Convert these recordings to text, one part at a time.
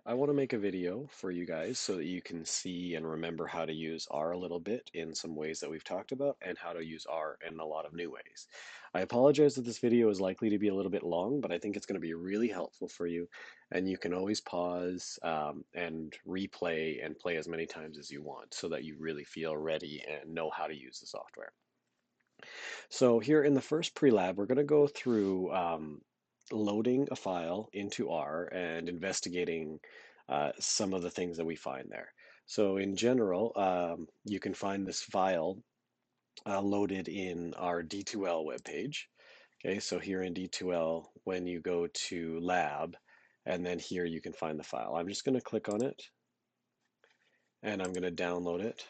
I want to make a video for you guys so that you can see and remember how to use R a little bit in some ways that we've talked about and how to use R in a lot of new ways. I apologize that this video is likely to be a little bit long, but I think it's going to be really helpful for you, and you can always pause and replay and play as many times as you want so that you really feel ready and know how to use the software. So here in the first pre-lab, we're going to go through loading a file into R and investigating some of the things that we find there. So in general, you can find this file loaded in our D2L webpage. Okay, so here in D2L, when you go to lab, and then here you can find the file. I'm just going to click on it and I'm going to download it.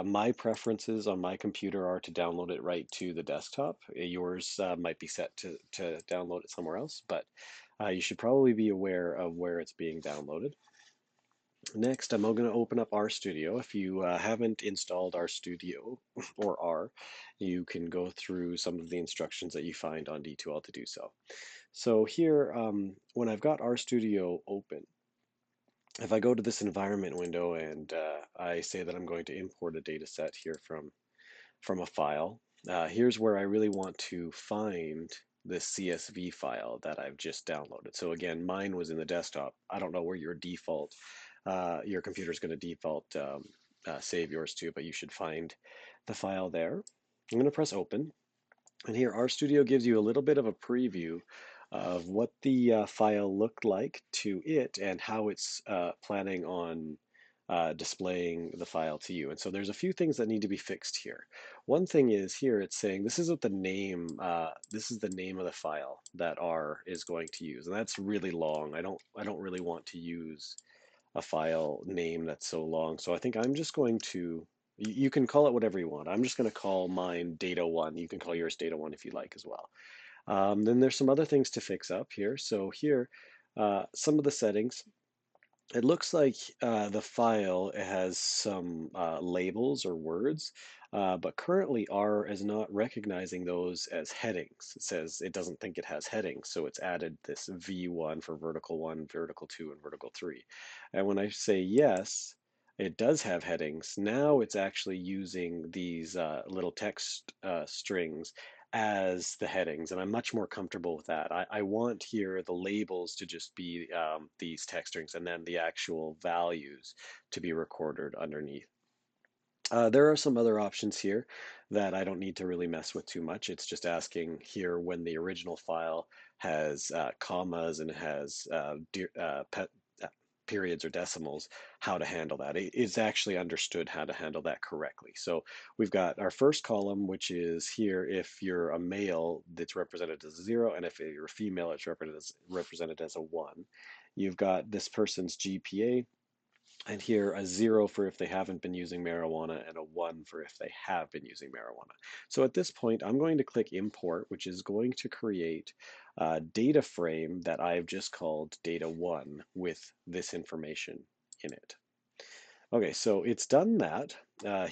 My preferences on my computer are to download it right to the desktop. Yours might be set to download it somewhere else, but you should probably be aware of where it's being downloaded. Next, I'm going to open up RStudio. If you haven't installed RStudio or R, you can go through some of the instructions that you find on D2L to do so. So here, when I've got RStudio open, if I go to this environment window and I say that I'm going to import a data set here from a file, here's where I really want to find this CSV file that I've just downloaded. So again, mine was in the desktop. I don't know where your computer is going to default save yours to, but you should find the file there. I'm going to press open. And here, RStudio gives you a little bit of a preview of what the file looked like to it and how it's planning on displaying the file to you. And so there's a few things that need to be fixed here. One thing is here it's saying this is what the name, this is the name of the file that R is going to use, and that's really long. I don't really want to use a file name that's so long. So I think I'm just going to, you can call it whatever you want. I'm just going to call mine data1. You can call yours data1 if you like as well. Then there's some other things to fix up here. So here, some of the settings. It looks like the file has some labels or words, but currently R is not recognizing those as headings. It says it doesn't think it has headings, so it's added this V1 for vertical 1, vertical 2, and vertical 3. And when I say yes, it does have headings. Now it's actually using these little text strings as the headings, and I'm much more comfortable with that. I want here the labels to just be these text strings and then the actual values to be recorded underneath. There are some other options here that I don't need to really mess with too much. It's just asking here when the original file has commas and has periods or decimals, how to handle that. It's actually understood how to handle that correctly. So we've got our first column, which is here if you're a male, that's represented as a 0, and if you're a female, it's represented as a 1. You've got this person's GPA, and here a 0 for if they haven't been using marijuana and a 1 for if they have been using marijuana. So at this point, I'm going to click import, which is going to create a data frame that I've just called data1 with this information in it. Okay, so it's done that.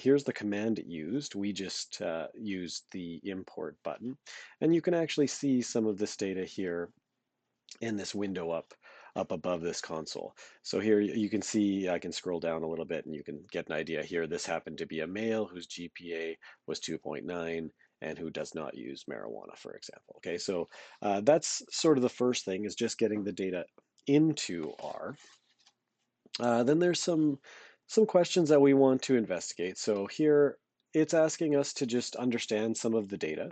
Here's the command it used. We just used the import button, and you can actually see some of this data here in this window up above this console. So here you can see, I can scroll down a little bit and you can get an idea here. This happened to be a male whose GPA was 2.9 and who does not use marijuana, for example. Okay, so that's sort of the first thing, is just getting the data into R. Then there's some questions that we want to investigate. So here it's asking us to just understand some of the data.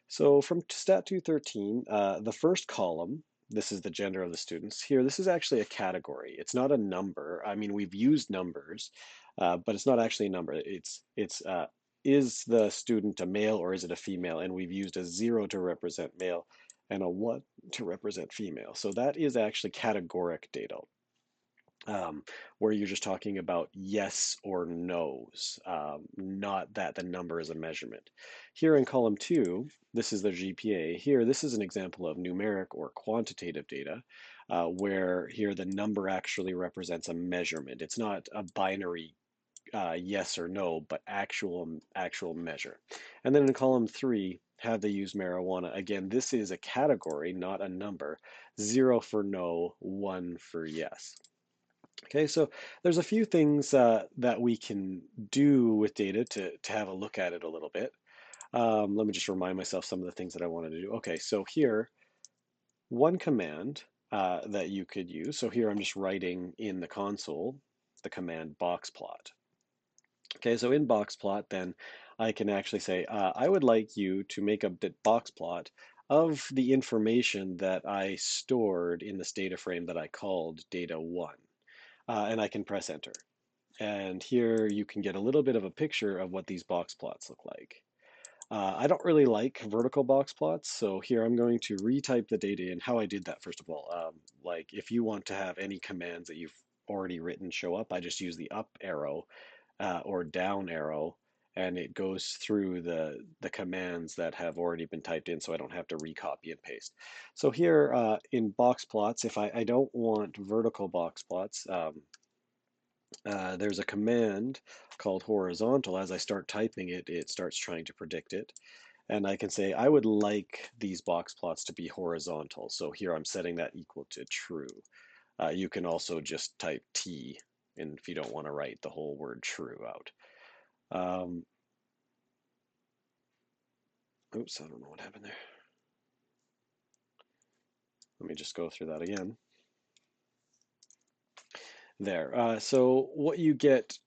So from Stat 213, the first column, this is the gender of the students. Here, this is actually a category. It's not a number. I mean, we've used numbers, but it's not actually a number. It's is the student a male or is it a female? And we've used a 0 to represent male and a 1 to represent female. So that is actually categoric data, where you're just talking about yes or no's, not that the number is a measurement. Here in column 2, this is the GPA. Here, this is an example of numeric or quantitative data, where here the number actually represents a measurement. It's not a binary yes or no, but actual measure. And then in column 3, have they used marijuana? Again, this is a category, not a number. 0 for no, 1 for yes. Okay, so there's a few things that we can do with data to have a look at it a little bit. Let me just remind myself some of the things that I wanted to do. Okay, so here, one command that you could use. So here I'm just writing in the console the command boxplot. Okay, so in boxplot, then I can actually say, I would like you to make a boxplot of the information that I stored in this data frame that I called data1. And I can press enter. And here you can get a little bit of a picture of what these box plots look like. I don't really like vertical box plots, so here I'm going to retype the data in. How I did that, first of all, like if you want to have any commands that you've already written show up, I just use the up arrow or down arrow, and it goes through the commands that have already been typed in, so I don't have to recopy and paste. So here in box plots, if I don't want vertical box plots, there's a command called horizontal. As I start typing it, it starts trying to predict it. And I can say, I would like these box plots to be horizontal. So here I'm setting that equal to true. You can also just type T, and if you don't want to write the whole word true out. Oops, I don't know what happened there. Let me just go through that again. There. So what you get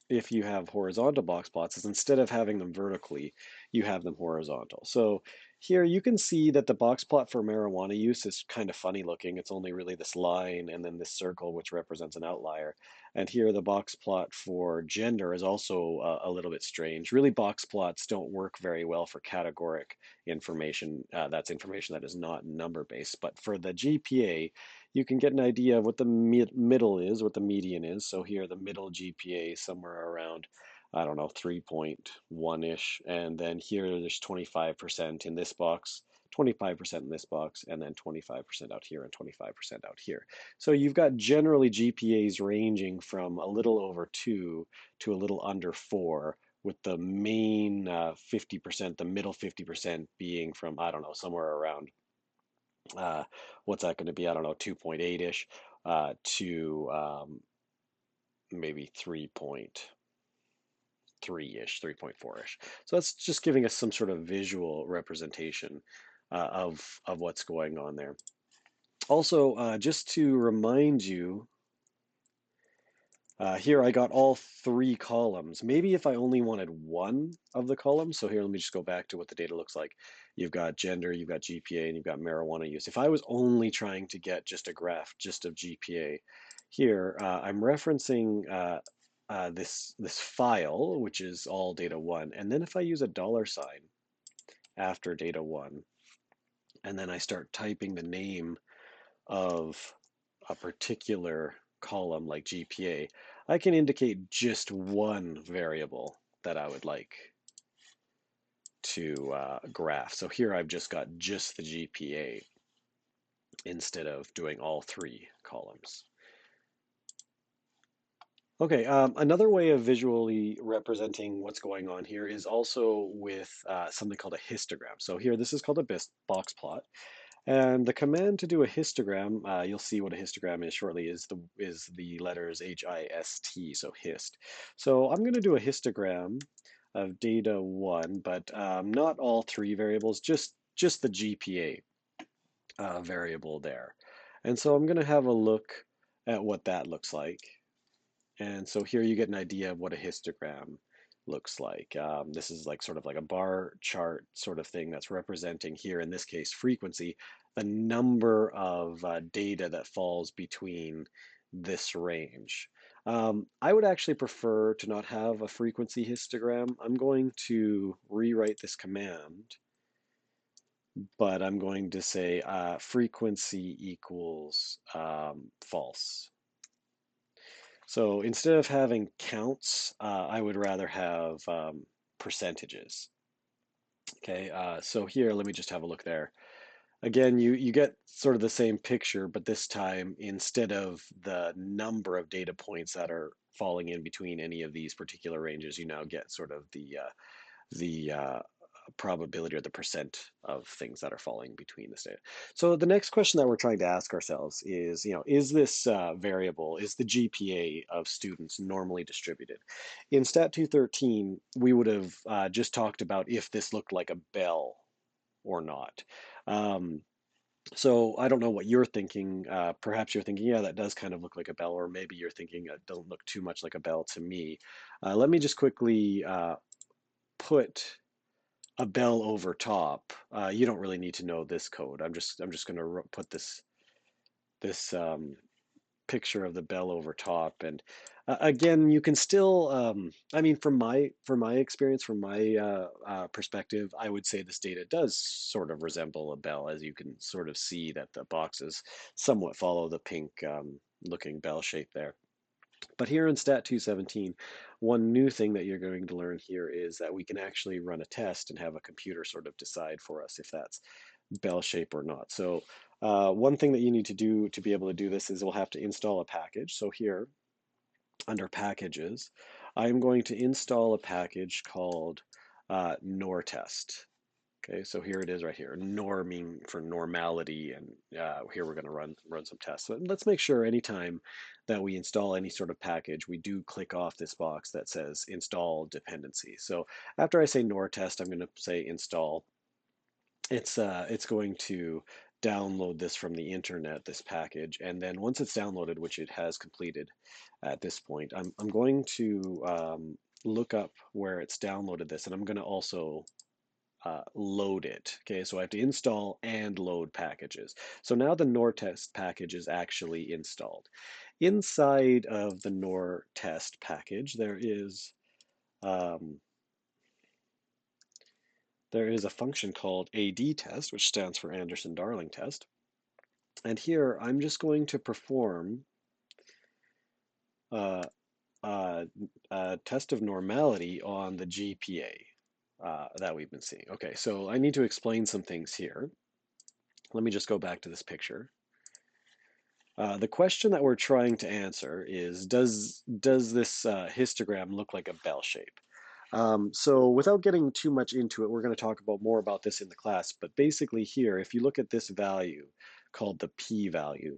if you have horizontal box plots is instead of having them vertically, you have them horizontal. So here you can see that the box plot for marijuana use is kind of funny looking. It's only really this line and then this circle, which represents an outlier. And here the box plot for gender is also a little bit strange. Really, box plots don't work very well for categoric information. That's information that is not number based. But for the GPA, you can get an idea of what the middle is, what the median is. So here, the middle GPA is somewhere around, I don't know, 3.1-ish. And then here, there's 25% in this box, 25% in this box, and then 25% out here and 25% out here. So you've got generally GPAs ranging from a little over 2 to a little under 4, with the main 50%, the middle 50% being from, I don't know, somewhere around uh, what's that going to be? I don't know, 2.8-ish to maybe 3.3-ish, 3.4-ish. So that's just giving us some sort of visual representation of what's going on there. Also, just to remind you, here I got all 3 columns. Maybe if I only wanted one of the columns, so here let me just go back to what the data looks like. You've got gender, you've got GPA, and you've got marijuana use. If I was only trying to get just a graph just of GPA, here I'm referencing this file, which is all data1. And then if I use a $ after data1, and then I start typing the name of a particular column like GPA, I can indicate just one variable that I would like to graph. So here I've just got just the GPA instead of doing all 3 columns. Okay, another way of visually representing what's going on here is also with something called a histogram. So here, this is called a box plot. And the command to do a histogram, you'll see what a histogram is shortly, is the letters HIST, so hist. So I'm going to do a histogram of data1, but not all 3 variables, just the GPA variable there. And so I'm going to have a look at what that looks like. And so here you get an idea of what a histogram looks like. This is like sort of like a bar chart sort of thing that's representing here, in this case, frequency, the number of data that falls between this range. I would actually prefer to not have a frequency histogram. I'm going to rewrite this command, but I'm going to say frequency equals false. So instead of having counts, I would rather have percentages. Okay, so here, let me just have a look there. Again, you get sort of the same picture, but this time, instead of the number of data points that are falling in between any of these particular ranges, you now get sort of the probability or the percent of things that are falling between this data. So the next question that we're trying to ask ourselves is, is this variable, is the GPA of students normally distributed? In Stat 213, we would have just talked about if this looked like a bell or not. So I don't know what you're thinking. Perhaps you're thinking, yeah, that does kind of look like a bell, or maybe you're thinking it doesn't look too much like a bell to me. Let me just quickly put a bell over top. You don't really need to know this code. I'm just going to put this picture of the bell over top, and again, you can still. I mean, from my experience, from my perspective, I would say this data does sort of resemble a bell, as you can sort of see that the boxes somewhat follow the pink looking bell shape there. But here in Stat 217, one new thing that you're going to learn here is that we can actually run a test and have a computer sort of decide for us if that's bell shape or not. So one thing that you need to do to be able to do this is we'll have to install a package. So here, under packages, I'm going to install a package called NOR-test. Okay, so here it is right here, norming for normality, and here we're going to run some tests. So let's make sure anytime that we install any sort of package, we do click off this box that says install dependency. So after I say nor test, I'm going to say install. It's going to download this from the internet, this package, and then once it's downloaded, which it has completed at this point, I'm going to look up where it's downloaded this, and I'm going to also load it. Okay, so I have to install and load packages. So now the NOR test package is actually installed. Inside of the NOR test package, um, there is a function called AD test, which stands for Anderson-Darling test. And here I'm just going to perform uh, a test of normality on the GPA that we've been seeing. Okay, so I need to explain some things here. Let me just go back to this picture. The question that we're trying to answer is, does this histogram look like a bell shape? So without getting too much into it, we're going to talk about more about this in the class, but basically here, if you look at this value called the p-value,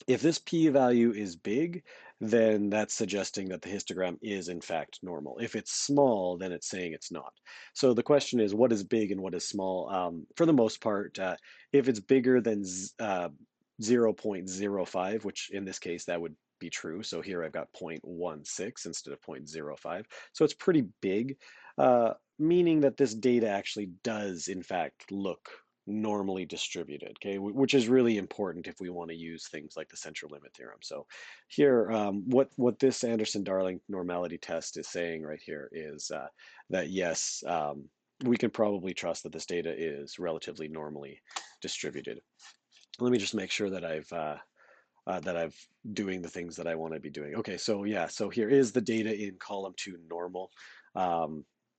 if this p-value is big, then that's suggesting that the histogram is in fact normal. If it's small, then it's saying it's not. So the question is, what is big and what is small? For the most part, if it's bigger than 0.05, which in this case that would be true. So here I've got 0.16 instead of 0.05. So it's pretty big, meaning that this data actually does in fact look normally distributed, okay, which is really important if we want to use things like the central limit theorem. So here, what this Anderson-Darling normality test is saying right here is that yes, we can probably trust that this data is relatively normally distributed. Let me just make sure that I've doing the things that I want to be doing. Okay, so yeah, so here is the data in column 2 normal.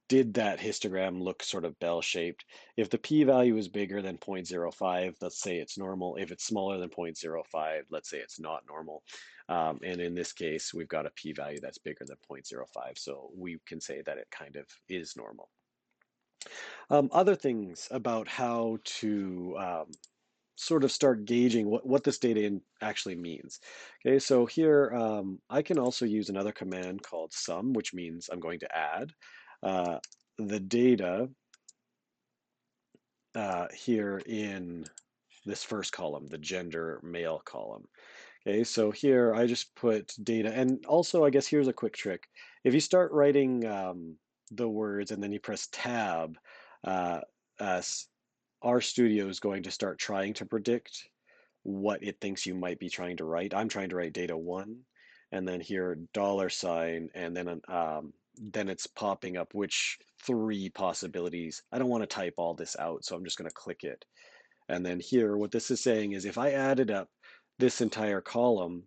Did that histogram look sort of bell-shaped? If the p-value is bigger than 0.05, let's say it's normal. If it's smaller than 0.05, let's say it's not normal. And in this case, we've got a p-value that's bigger than 0.05, so we can say that it kind of is normal. Other things about how to sort of start gauging what this data actually means. Okay, so here I can also use another command called sum, which means I'm going to add the data here in this first column, the gender male column. Okay, so here I just put data, and also I guess here's a quick trick. If you start writing the words and then you press tab, uh, uh, RStudio is going to start trying to predict what it thinks you might be trying to write. I'm trying to write data one, and then here $sign, and then it's popping up which three possibilities. I don't want to type all this out, so I'm just going to click it. And then here, what this is saying is if I added up this entire column,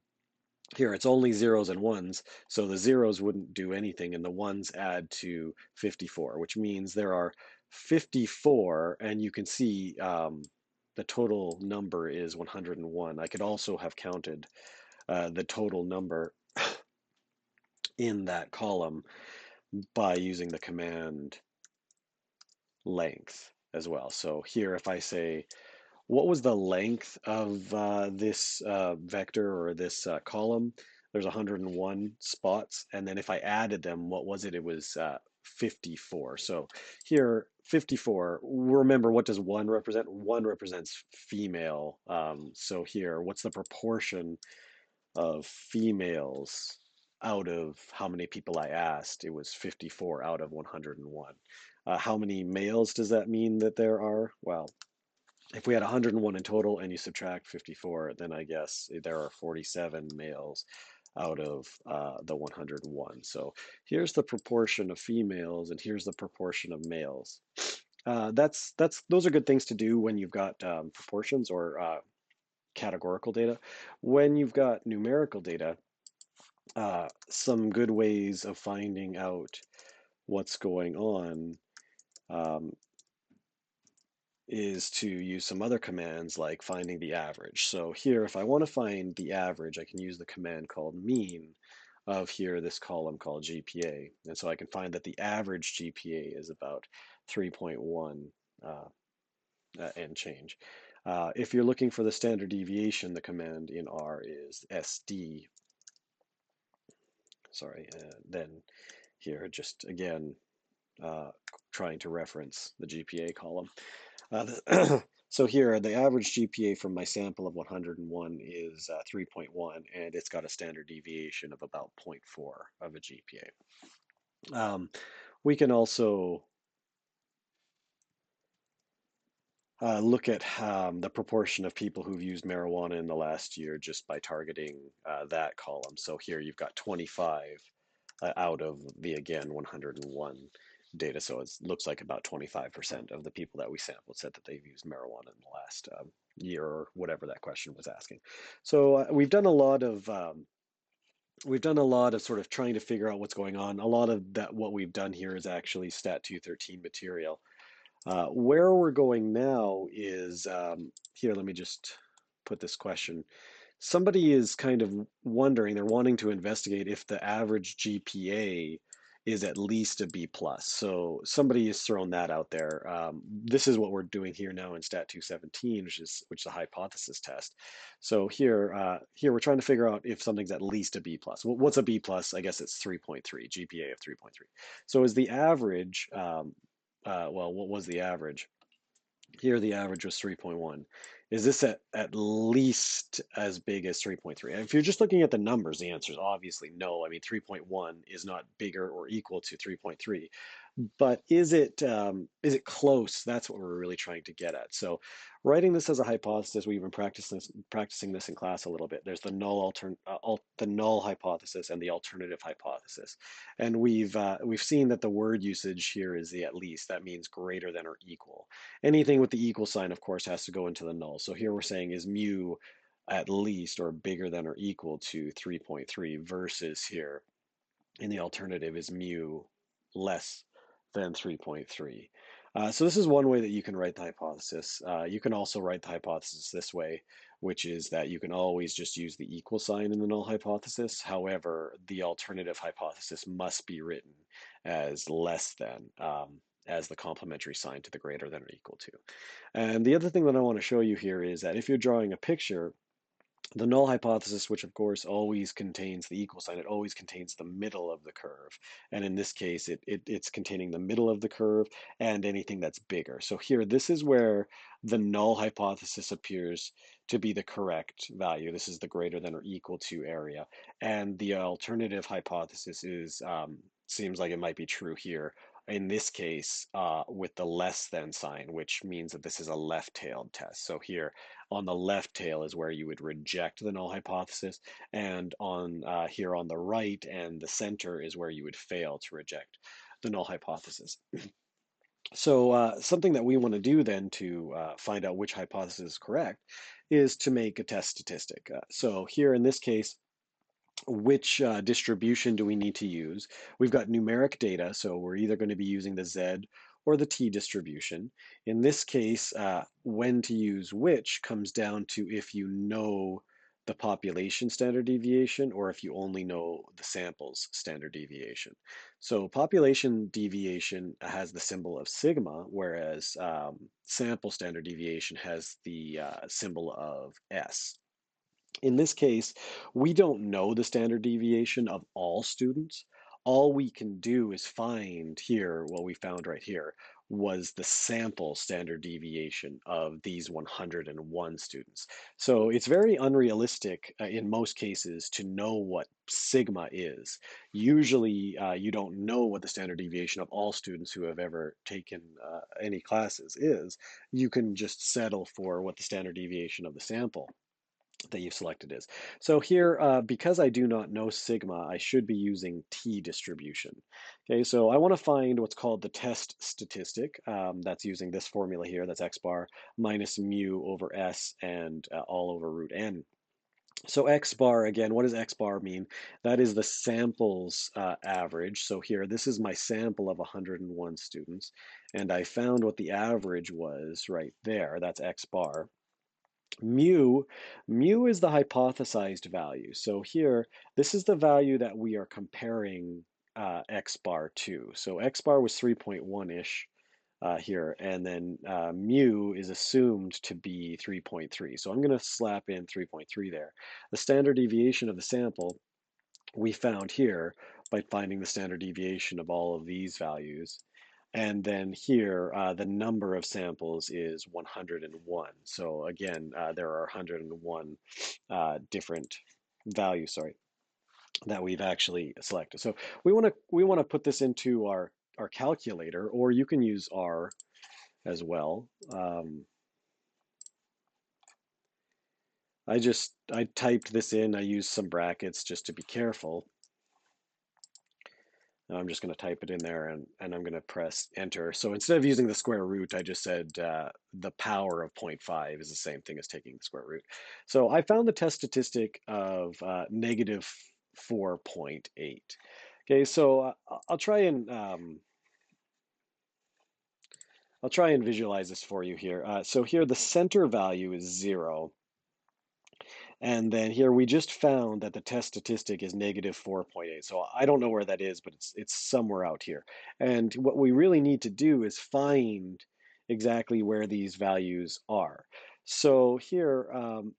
here it's only zeros and ones, so the zeros wouldn't do anything, and the ones add to 54, which means there are 54, and you can see the total number is 101. I could also have counted the total number in that column by using the command length as well. So here, if I say, what was the length of this vector or this column? There's 101 spots. And then if I added them, what was it? It was 54. So here, 54, remember, what does 1 represent? 1 represents female. So here, what's the proportion of females out of how many people I asked? It was 54 out of 101. How many males does that mean that there are? Well, if we had 101 in total and you subtract 54, then I guess there are 47 males out of the 101. So here's the proportion of females and here's the proportion of males. Those are good things to do when you've got proportions or categorical data. When you've got numerical data, some good ways of finding out what's going on um, is to use some other commands like finding the average. So here, if I want to find the average, I can use the command called mean of here, this column called GPA. And so I can find that the average GPA is about 3.1 and change. If you're looking for the standard deviation, the command in R is SD. Sorry, then here, just again, uh, trying to reference the GPA column. So here, the average GPA from my sample of 101 is 3.1, and it's got a standard deviation of about 0.4 of a GPA. We can also look at the proportion of people who've used marijuana in the last year just by targeting that column. So here you've got 25 out of the, again, 101 data. So it looks like about 25% of the people that we sampled said that they've used marijuana in the last year or whatever that question was asking. So we've done a lot of sort of trying to figure out what's going on. A lot of that, what we've done here is actually Stat 213 material. Where we're going now is here, let me just put this question. Somebody is kind of wondering, they're wanting to investigate if the average GPA is at least a B plus. So somebody has thrown that out there. This is what we're doing here now in Stat 217, which is a hypothesis test. So here we're trying to figure out if something's at least a B plus. What's a B plus? I guess it's 3.3, GPA of 3.3. So is the average, well, what was the average? Here, the average was 3.1. Is this at least as big as 3.3? If you're just looking at the numbers, the answer is obviously no. I mean, 3.1 is not bigger or equal to 3.3. But is it close? That's what we're really trying to get at. So writing this as a hypothesis, we've been practicing this in class a little bit. There's the null hypothesis and the alternative hypothesis. And we've seen that the word usage here is the at least. That means greater than or equal. Anything with the equal sign, of course, has to go into the null. So here we're saying is mu at least or bigger than or equal to 3.3 versus here in the alternative is mu less than 3.3. So this is one way that you can write the hypothesis. You can also write the hypothesis this way, which is that you can always just use the equal sign in the null hypothesis. However, the alternative hypothesis must be written as less than, as the complementary sign to the greater than or equal to. And the other thing that I want to show you here is that if you're drawing a picture, the null hypothesis, which of course always contains the equal sign, it always contains the middle of the curve. And in this case, it's containing the middle of the curve and anything that's bigger. So here, this is where the null hypothesis appears to be the correct value. This is the greater than or equal to area. And the alternative hypothesis is seems like it might be true here. In this case, with the less than sign, which means that this is a left-tailed test. So here, on the left tail is where you would reject the null hypothesis, and on here on the right and the center is where you would fail to reject the null hypothesis. So something that we want to do then to find out which hypothesis is correct is to make a test statistic. So here in this case, which distribution do we need to use? We've got numeric data, so we're either going to be using the Z or the T distribution. In this case, when to use which comes down to if you know the population standard deviation or if you only know the sample's standard deviation. So population deviation has the symbol of sigma, whereas sample standard deviation has the symbol of S. In this case, we don't know the standard deviation of all students. All we can do is find here, what we found right here, was the sample standard deviation of these 101 students. So it's very unrealistic in most cases to know what sigma is. Usually, you don't know what the standard deviation of all students who have ever taken any classes is. You can just settle for what the standard deviation of the sample that you've selected is. So here, because I do not know sigma, I should be using t-distribution. Okay, so I want to find what's called the test statistic. That's using this formula here, that's x bar minus mu over s and all over root n. So x bar, again, what does x bar mean? That is the sample's average. So here, this is my sample of 101 students, and I found what the average was right there. That's x bar. Mu is the hypothesized value. So here, this is the value that we are comparing x bar to. So x bar was 3.1-ish here, and then mu is assumed to be 3.3. So I'm going to slap in 3.3 there. The standard deviation of the sample we found here by finding the standard deviation of all of these values. And then here, the number of samples is 101. So again, there are 101 different values, sorry, that we've actually selected. So we want to put this into our calculator, or you can use R as well. I typed this in. I used some brackets just to be careful. I'm just going to type it in there and I'm going to press enter. So instead of using the square root, I just said the power of 0.5 is the same thing as taking the square root. So I found the test statistic of negative 4.8. Okay, so I'll try and visualize this for you here. So here the center value is 0. And then here we just found that the test statistic is negative 4.8. So I don't know where that is, but it's somewhere out here. And what we really need to do is find exactly where these values are. So here,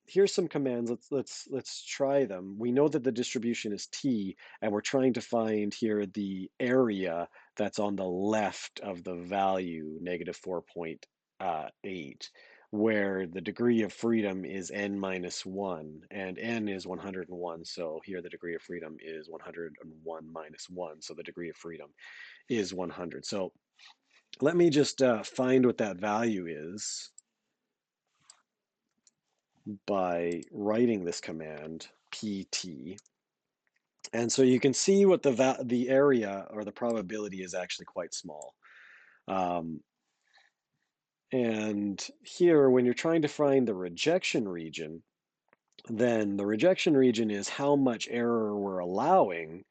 here's some commands. Let's try them. We know that the distribution is t, and we're trying to find here the area that's on the left of the value negative 4.8, where the degree of freedom is n minus 1, and n is 101. So here the degree of freedom is 101 minus 1. So the degree of freedom is 100. So let me just find what that value is by writing this command, pt. And so you can see what the area or the probability is actually quite small. And here, when you're trying to find the rejection region, then the rejection region is how much error we're allowing.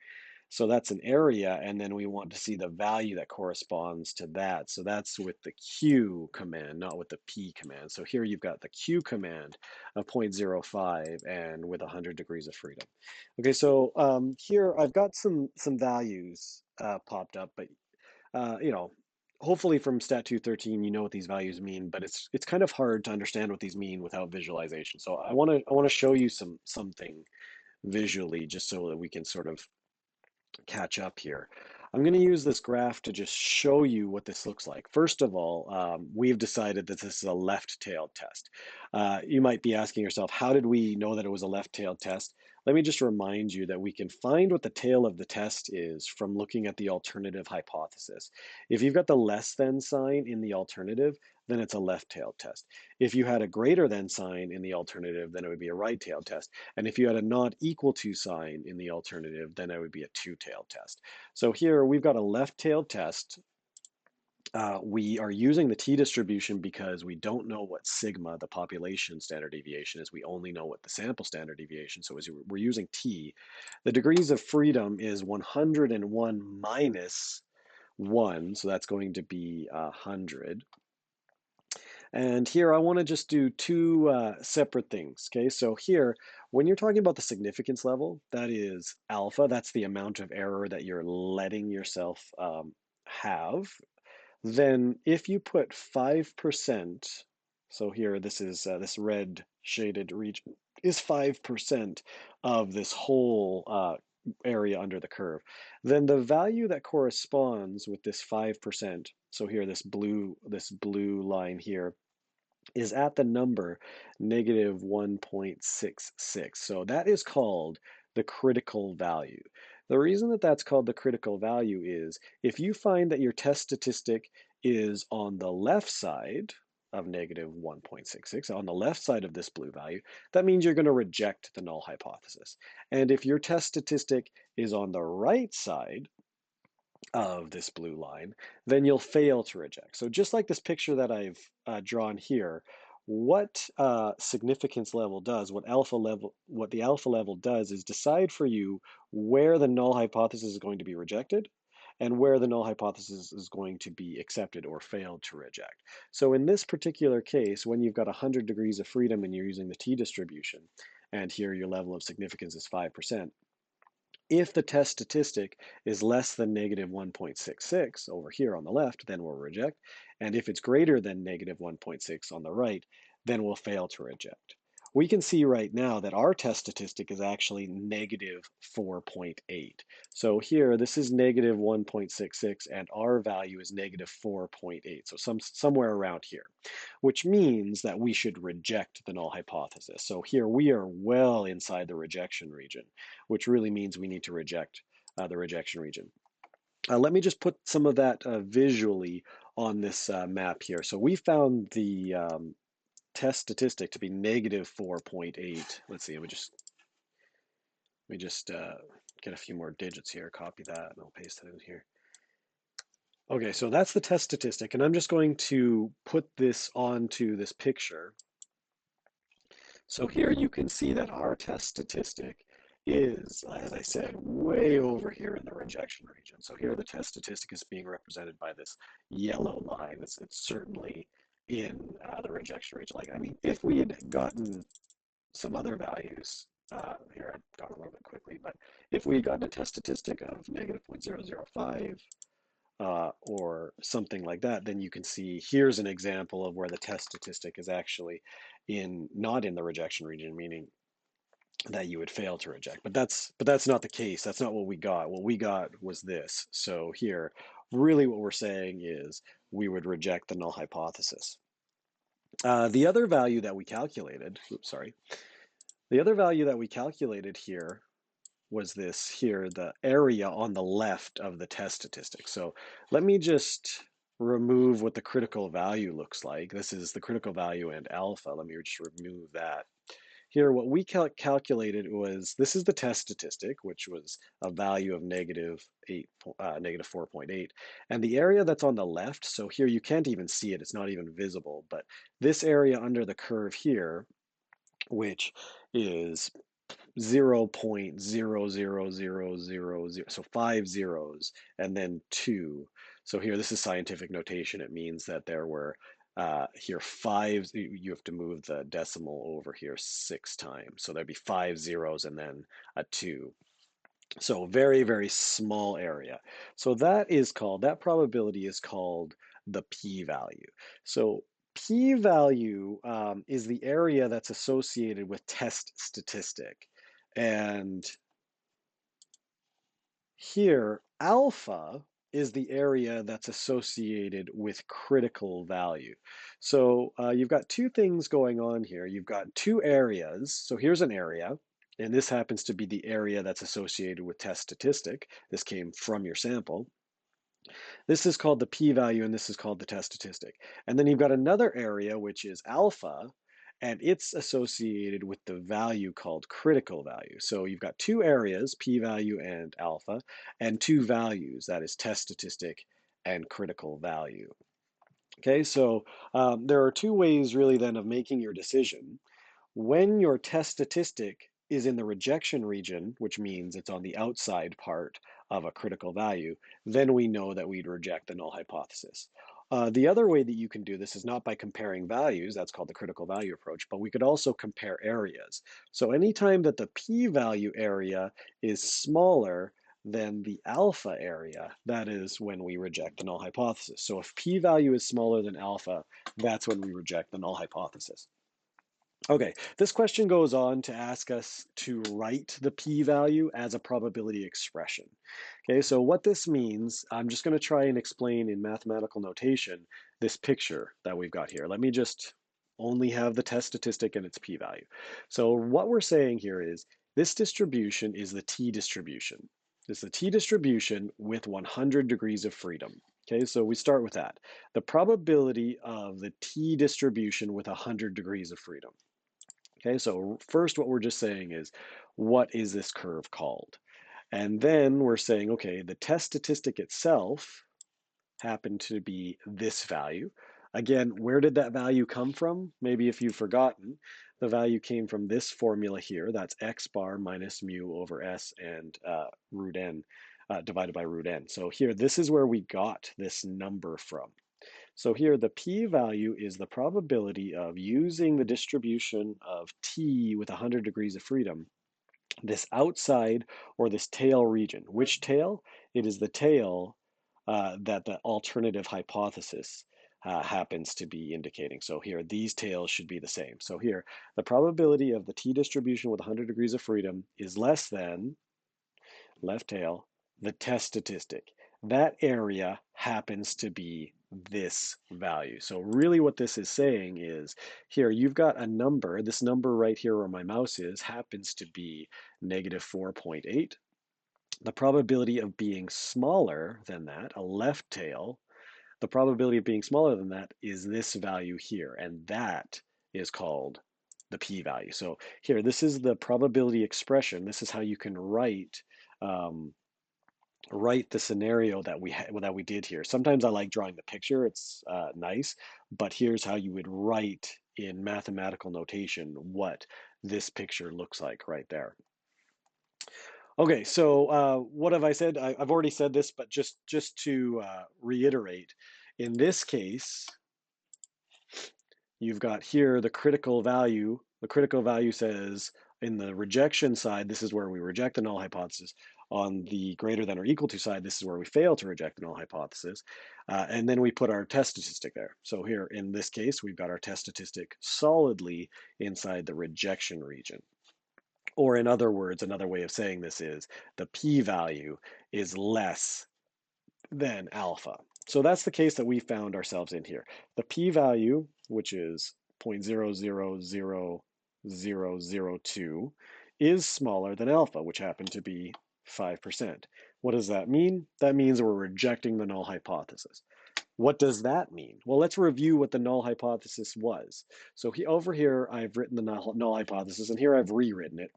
So that's an area, and then we want to see the value that corresponds to that. So that's with the Q command, not with the P command. So here you've got the Q command of 0.05 and with 100 degrees of freedom. Okay, so here I've got some values popped up, but you know, hopefully from Stat 213 you know what these values mean, but it's kind of hard to understand what these mean without visualization. So I want to show you something visually just so that we can sort of catch up here. I'm going to use this graph to just show you what this looks like. First of all, we've decided that this is a left-tailed test. You might be asking yourself, how did we know that it was a left-tailed test? Let me just remind you that we can find what the tail of the test is from looking at the alternative hypothesis. If you've got the less than sign in the alternative, then it's a left-tailed test. If you had a greater than sign in the alternative, then it would be a right-tailed test. And if you had a not equal to sign in the alternative, then it would be a two-tailed test. So here we've got a left-tailed test. We are using the t-distribution because we don't know what sigma, the population standard deviation, is. We only know what the sample standard deviation. So as we're using t, the degrees of freedom is 101 minus 1. So that's going to be 100. And here I want to just do two separate things. Okay, so here, when you're talking about the significance level, that is alpha, that's the amount of error that you're letting yourself have. Then if you put 5%, so here this is this red shaded region is 5% of this whole area under the curve, then the value that corresponds with this 5%, so here this blue line here, is at the number negative 1.66. So that is called the critical value. The reason that that's called the critical value is if you find that your test statistic is on the left side of negative 1.66, on the left side of this blue value, that means you're going to reject the null hypothesis. And if your test statistic is on the right side of this blue line, then you'll fail to reject. So just like this picture that I've drawn here, what significance level does, what the alpha level does is decide for you where the null hypothesis is going to be rejected and where the null hypothesis is going to be accepted or failed to reject. So in this particular case, when you've got 100 degrees of freedom and you're using the t-distribution, and here your level of significance is 5%, if the test statistic is less than negative 1.66 over here on the left, then we'll reject. And if it's greater than negative 1.6 on the right, then we'll fail to reject. We can see right now that our test statistic is actually negative 4.8. So here, this is negative 1.66, and our value is negative 4.8. So somewhere around here, which means that we should reject the null hypothesis. So here we are well inside the rejection region, which really means we need to reject the rejection region. Let me just put some of that visually on this map here. So we found the test statistic to be negative 4.8. Let's see, let me just get a few more digits here, copy that, and I'll paste it in here. Okay, so that's the test statistic, and I'm just going to put this onto this picture. So here you can see that our test statistic is, as I said, way over here in the rejection region. So here the test statistic is being represented by this yellow line. It's certainly in the rejection region. Like, I mean, if we had gotten some other values, here I've gone a little bit quickly, but if we had gotten a test statistic of negative 0.005, or something like that, then you can see here's an example of where the test statistic is actually not in the rejection region, meaning that you would fail to reject. But that's not the case. That's not what we got. What we got was this. So here, really what we're saying is we would reject the null hypothesis. The other value that we calculated, the other value that we calculated here was this here, the area on the left of the test statistic. So let me just remove what the critical value looks like. This is the critical value and alpha. Let me just remove that. Here, what we calculated was, this is the test statistic, which was a value of negative 4.8. And the area that's on the left, so here you can't even see it, it's not even visible, but this area under the curve here, which is 0.00000, so 5 zeros and then 2. So here, this is scientific notation. It means that there were here five, you have to move the decimal over here 6 times. So there'd be 5 zeros and then a 2. So very, very small area. So that probability is called the p-value. So p-value is the area that's associated with test statistic. And here, alpha is the area that's associated with critical value. So you've got two things going on here. You've got two areas. So here's an area, and this happens to be the area that's associated with test statistic. This came from your sample. This is called the p-value, and this is called the test statistic. And then you've got another area, which is alpha, and it's associated with the value called critical value. So you've got two areas, p-value and alpha, and two values, that is test statistic and critical value. Okay, so there are two ways really then of making your decision. When your test statistic is in the rejection region, which means it's on the outside part of a critical value, then we know that we'd reject the null hypothesis. The other way that you can do this is not by comparing values, that's called the critical value approach, but we could also compare areas. So anytime that the p-value area is smaller than the alpha area, that is when we reject the null hypothesis. So if p-value is smaller than alpha, that's when we reject the null hypothesis. Okay, this question goes on to ask us to write the p-value as a probability expression. Okay, so what this means, I'm just going to try and explain in mathematical notation this picture that we've got here. Let me just only have the test statistic and its p-value. So what we're saying here is this distribution is the t distribution. It's the t distribution with 100 degrees of freedom. Okay, so we start with that. The probability of the t distribution with 100 degrees of freedom. Okay, so first what we're just saying is, what is this curve called? And then we're saying, okay, the test statistic itself happened to be this value. Again, where did that value come from? Maybe if you've forgotten, the value came from this formula here. That's x bar minus mu over s and root n divided by root n. So here, this is where we got this number from. So here the p-value is the probability of using the distribution of t with 100 degrees of freedom, this outside or this tail region. Which tail? It is the tail that the alternative hypothesis happens to be indicating. So here, these tails should be the same. So here, the probability of the t distribution with 100 degrees of freedom is less than, left tail, the test statistic. That area happens to be this value. So really what this is saying is, here you've got a number, this number right here where my mouse is happens to be negative 4.8. The probability of being smaller than that, a left tail, the probability of being smaller than that is this value here, and that is called the p-value. So here, this is the probability expression. This is how you can write the scenario that we did here. Sometimes I like drawing the picture, it's nice, but here's how you would write in mathematical notation what this picture looks like right there. Okay, so what have I said? I've already said this, but just to reiterate, in this case, you've got here the critical value. The critical value says in the rejection side, this is where we reject the null hypothesis. On the greater than or equal to side, this is where we fail to reject the null hypothesis. And then we put our test statistic there. So here, in this case, we've got our test statistic solidly inside the rejection region. Or in other words, another way of saying this is the p-value is less than alpha. So that's the case that we found ourselves in here. The p-value, which is 0.000002, is smaller than alpha, which happened to be 5%. What does that mean? That means we're rejecting the null hypothesis. What does that mean? Well, let's review what the null hypothesis was. So over here, I've written the null hypothesis, and here I've rewritten it.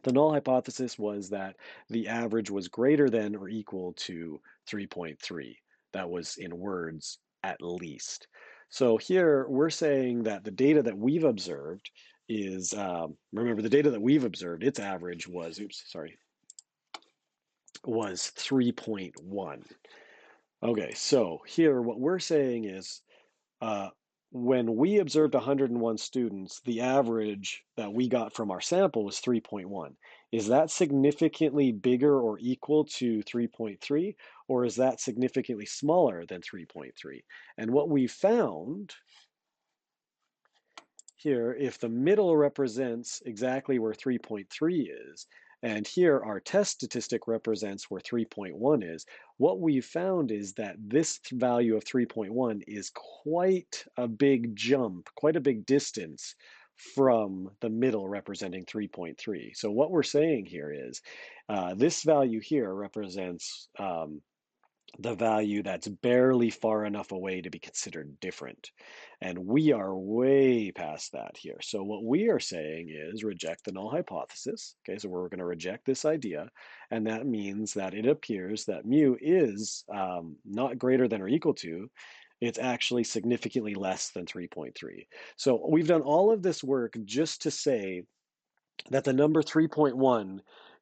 The null hypothesis was that the average was greater than or equal to 3.3. That was in words, at least. So here we're saying that the data that we've observed is, remember the data that we've observed, its average was, was 3.1. Okay, so here what we're saying is, when we observed 101 students, the average that we got from our sample was 3.1. Is that significantly bigger or equal to 3.3, or is that significantly smaller than 3.3? And what we found here, if the middle represents exactly where 3.3 is, and here our test statistic represents where 3.1 is, what we've found is that this value of 3.1 is quite a big jump, quite a big distance from the middle representing 3.3. So what we're saying here is this value here represents the value that's barely far enough away to be considered different. And we are way past that here. So what we are saying is reject the null hypothesis. Okay, so we're going to reject this idea. And that means that it appears that mu is not greater than or equal to, it's actually significantly less than 3.3. So we've done all of this work just to say that the number 3.1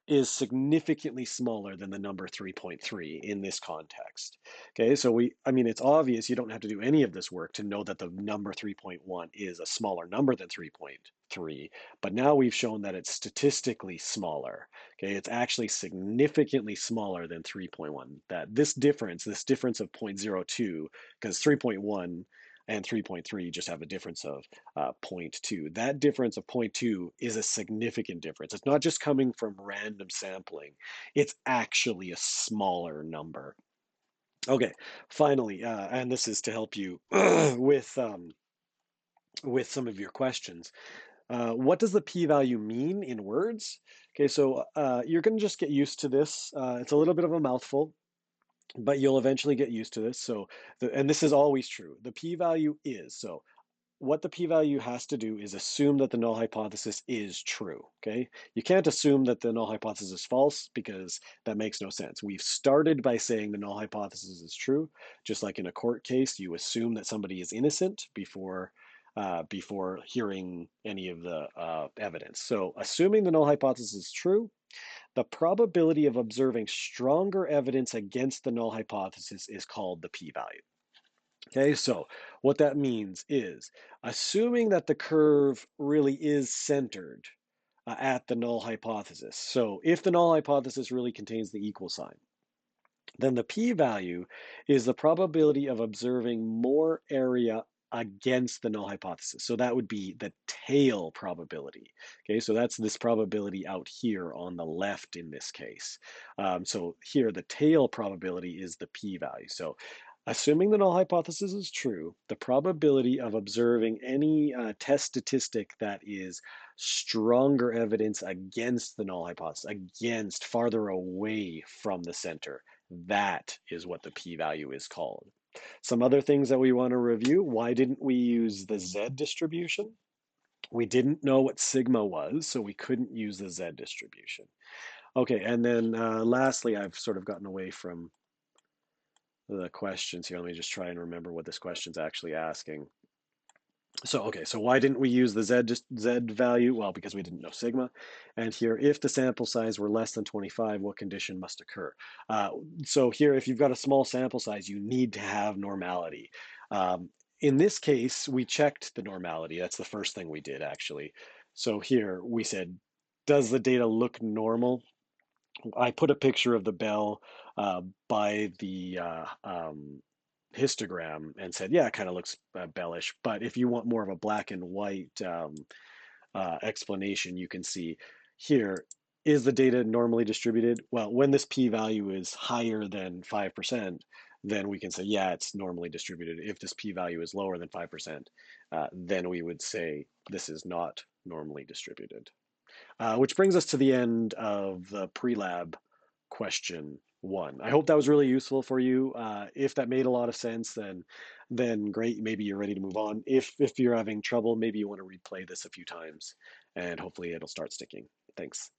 is significantly smaller than the number 3.3 in this context. Okay, so I mean, it's obvious you don't have to do any of this work to know that the number 3.1 is a smaller number than 3.3, but now we've shown that it's statistically smaller. Okay, it's actually significantly smaller than 3.1. That this difference of 0.02, because 3.1 and 3.3 just have a difference of zero point 0.2. That difference of zero point 0.2 is a significant difference. It's not just coming from random sampling, it's actually a smaller number. Okay, finally, and this is to help you with some of your questions. What does the p-value mean in words? Okay, so you're going to just get used to this. It's a little bit of a mouthful, but you'll eventually get used to this. So, and this is always true. The p-value is, so what the p-value has to do is assume that the null hypothesis is true, okay? You can't assume that the null hypothesis is false because that makes no sense. We've started by saying the null hypothesis is true, just like in a court case, you assume that somebody is innocent before hearing any of the evidence. So assuming the null hypothesis is true, the probability of observing stronger evidence against the null hypothesis is called the p-value. Okay, so what that means is assuming that the curve really is centered at the null hypothesis. So if the null hypothesis really contains the equal sign, then the p-value is the probability of observing more area against the null hypothesis. So that would be the tail probability. Okay, so that's this probability out here on the left in this case. So here the tail probability is the p-value. So assuming the null hypothesis is true, the probability of observing any test statistic that is stronger evidence against the null hypothesis, against farther away from the center, that is what the p-value is called. Some other things that we want to review. Why didn't we use the Z distribution? We didn't know what sigma was, so we couldn't use the Z distribution. Okay, and then lastly, I've sort of gotten away from the questions here. Let me just try and remember what this question's actually asking. So, okay, so why didn't we use the Z value? Well, because we didn't know sigma. And here, if the sample size were less than 25, what condition must occur? So here, if you've got a small sample size, you need to have normality. In this case, we checked the normality. That's the first thing we did, actually. So here, we said, does the data look normal? I put a picture of the bell by the histogram and said, yeah, it kind of looks bellish. But if you want more of a black and white explanation, you can see here, is the data normally distributed? Well, when this p-value is higher than 5%, then we can say, yeah, it's normally distributed. If this p-value is lower than 5%, then we would say this is not normally distributed. Which brings us to the end of the pre-lab question 1. I hope that was really useful for you. If that made a lot of sense, then great. Maybe you're ready to move on. If you're having trouble, maybe you want to replay this a few times, and hopefully it'll start sticking. Thanks.